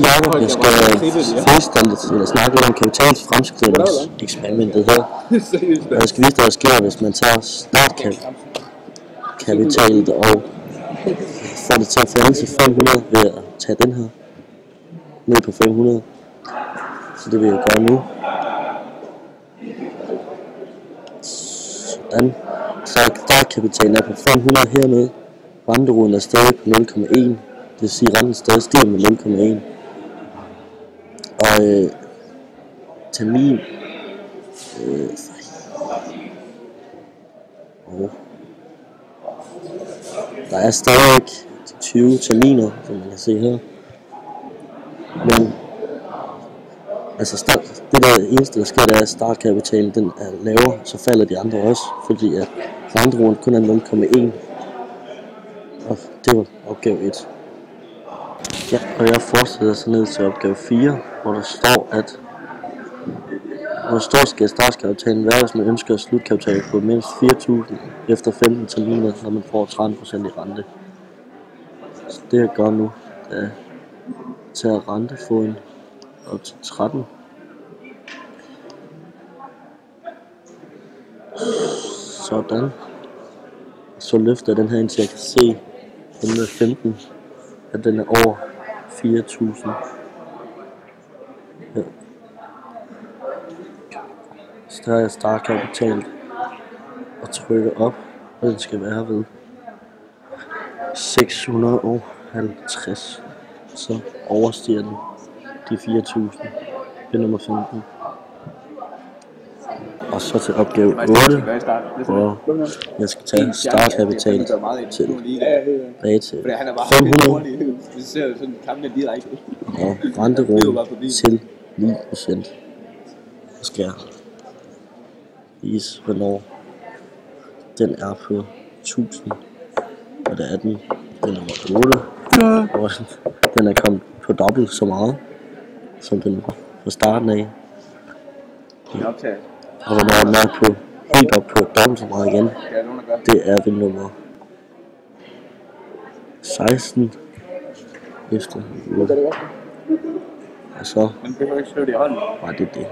Jacob, jeg skal snakke lidt om kapitalsfremskrivningseksperimentet her. Og jeg skal vise dig, hvad der sker, hvis man tager startkapitalet og får det til at falde til 500 ved at tage den her ned på 500. Så det vil jeg gøre nu. Sådan. Så startkapitalen er på 500 hernede. Renteroden er stadig på 0,1. Det vil sige, at renten stadig stiger med 0,1. Og termin der er stadig 20 terminer, som man kan se her. Men altså det der eneste, der sker, det er, at startkapitalen den er lavere, så falder de andre også, fordi at renteroden kun er 0,1. Og det var opgave 1. Ja, og jeg fortsætter så ned til opgave 4, hvor der står, at hvor stor skal startkapitalen være, hvis man ønsker at slutkapitalen på mindst 4.000 efter 15 terminer, når man får 30% i rente. Så det jeg gør nu, er at tage rentefoden op til 13. Sådan. Så løfter jeg den her, indtil jeg kan se den med 15, at den er over 4.000. Ja. Så der er jeg startkapital og trykker op, og den skal være ved 650. Så overstiger den de 4.000. Det er nummer 15. Og så til opgave 8, hvor jeg skal tage startkapital tilbage til 500 og renteroden til 9%. Så skal jeg vise, hvornår den er på 1000, og der er den nummer 8, og den er kommet på dobbelt så meget, som den fra starten af. Og hvornår den er på helt op på dobbelt så meget igen, det er ved nummer 16 efter 8. Og så var det det.